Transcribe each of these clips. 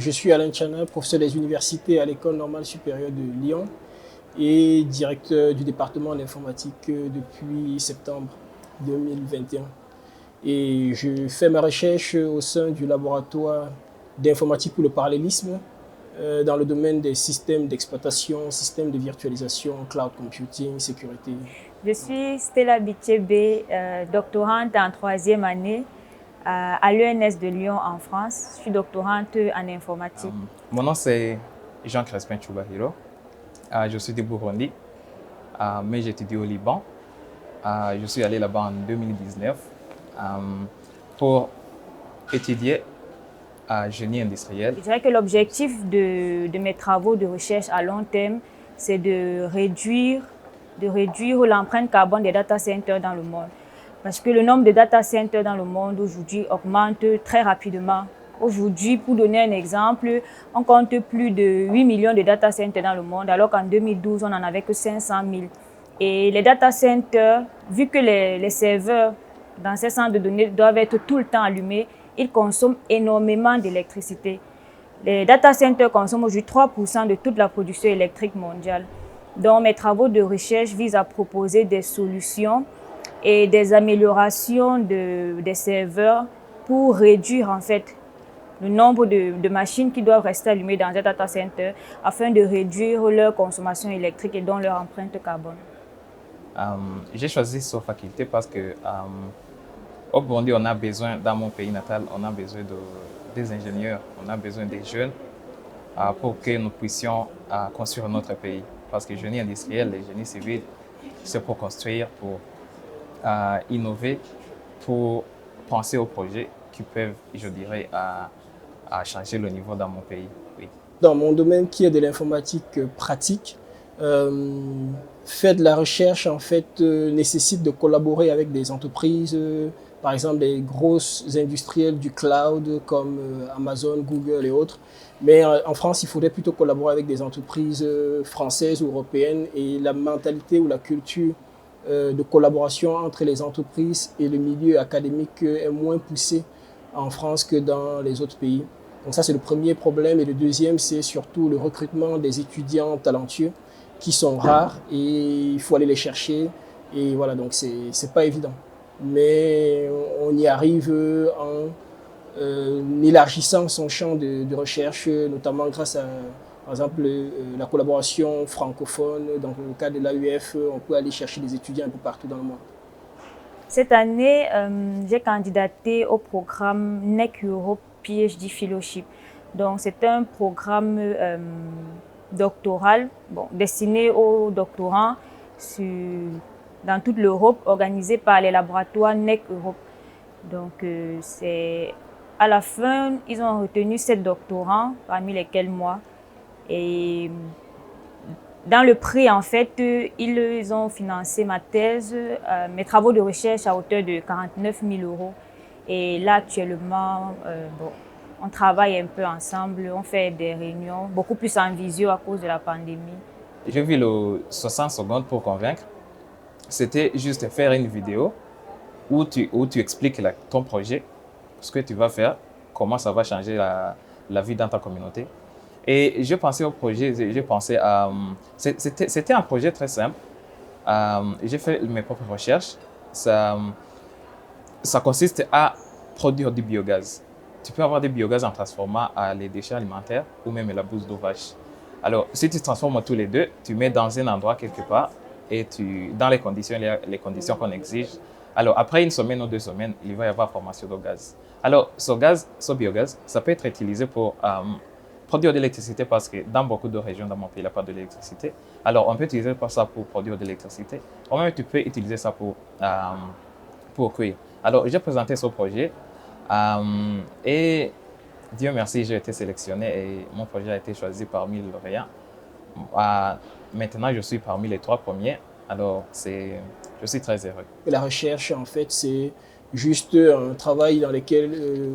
Je suis Alain Tchana, professeur des universités à l'École normale supérieure de Lyon et directeur du département d'informatique depuis septembre 2021. Et je fais ma recherche au sein du laboratoire d'informatique pour le parallélisme dans le domaine des systèmes d'exploitation, systèmes de virtualisation, cloud computing, sécurité. Je suis Stella Bichebe, doctorante en troisième année à l'ENS de Lyon en France. Je suis doctorante en informatique. Mon nom c'est Jean Crespin Chubahiro. Je suis du Burundi, mais j'étudie au Liban. Je suis allé là-bas en 2019 pour étudier génie industriel. Je dirais que l'objectif de mes travaux de recherche à long terme, c'est de réduire l'empreinte carbone des data centers dans le monde. Parce que le nombre de data centers dans le monde aujourd'hui augmente très rapidement. Aujourd'hui, pour donner un exemple, on compte plus de 8 millions de data centers dans le monde, alors qu'en 2012, on n'en avait que 500 000. Et les data centers, vu que les serveurs dans ces centres de données doivent être tout le temps allumés, ils consomment énormément d'électricité. Les data centers consomment aujourd'hui 3% de toute la production électrique mondiale. Donc, mes travaux de recherche visent à proposer des solutions et des améliorations des serveurs pour réduire en fait le nombre de machines qui doivent rester allumées dans un data center afin de réduire leur consommation électrique et donc leur empreinte carbone. J'ai choisi cette faculté parce que au Burundi, on a besoin, dans mon pays natal, on a besoin des ingénieurs, on a besoin des jeunes pour que nous puissions construire notre pays. Parce que le génie industriel, le génie civil, c'est pour construire, pour innover, pour penser aux projets qui peuvent, je dirais, à changer le niveau dans mon pays. Oui. Dans mon domaine qui est de l'informatique pratique, faire de la recherche en fait nécessite de collaborer avec des entreprises, par exemple des grosses industrielles du cloud comme Amazon, Google et autres. Mais en France, il faudrait plutôt collaborer avec des entreprises françaises ou européennes et la mentalité ou la culture de collaboration entre les entreprises et le milieu académique est moins poussée en France que dans les autres pays. Donc ça, c'est le premier problème. Et le deuxième, c'est surtout le recrutement des étudiants talentueux qui sont rares et il faut aller les chercher. Et voilà, donc c'est pas évident. Mais on y arrive en élargissant son champ de recherche, notamment grâce à, par exemple, la collaboration francophone. Dans le cas de l'AUF, on peut aller chercher des étudiants un peu partout dans le monde. Cette année, j'ai candidaté au programme NEC Europe PhD Fellowship. Donc, c'est un programme doctoral destiné aux doctorants dans toute l'Europe, organisé par les laboratoires NEC Europe. Donc, à la fin, ils ont retenu 7 doctorants, parmi lesquels moi. Et dans le prix, en fait, ils ont financé ma thèse, mes travaux de recherche à hauteur de 49 000 €. Et là, actuellement, on travaille un peu ensemble, on fait des réunions, beaucoup plus en visio à cause de la pandémie. J'ai vu le 60 secondes pour convaincre. C'était juste faire une vidéo où tu expliques ton projet, ce que tu vas faire, comment ça va changer la vie dans ta communauté. Et je pensais au projet, c'était un projet très simple. J'ai fait mes propres recherches. Ça consiste à produire du biogaz. Tu peux avoir du biogaz en transformant les déchets alimentaires ou même la bouse de vache. Alors, si tu transformes tous les deux, tu mets dans un endroit quelque part et dans les conditions qu'on exige. Alors, après une semaine ou 2 semaines, il va y avoir formation de gaz. Alors, ce biogaz, ça peut être utilisé pour produire de l'électricité parce que dans beaucoup de régions dans mon pays, il n'y a pas d'électricité. Alors, on peut utiliser ça pour produire de l'électricité. Ou même, tu peux utiliser ça pour cuire. Alors, j'ai présenté ce projet et Dieu merci, j'ai été sélectionné et mon projet a été choisi parmi les lauréats. Maintenant, je suis parmi les 3 premiers. Alors, je suis très heureux. La recherche, en fait, c'est juste un travail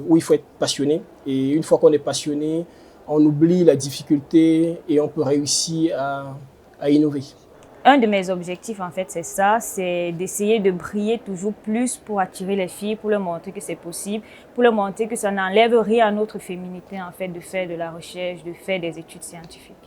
où il faut être passionné. Et une fois qu'on est passionné, on oublie la difficulté et on peut réussir à innover. un de mes objectifs, en fait, c'est ça, c'est d'essayer de briller toujours plus pour attirer les filles, pour leur montrer que c'est possible, pour leur montrer que ça n'enlève rien à notre féminité, en fait, de faire de la recherche, de faire des études scientifiques.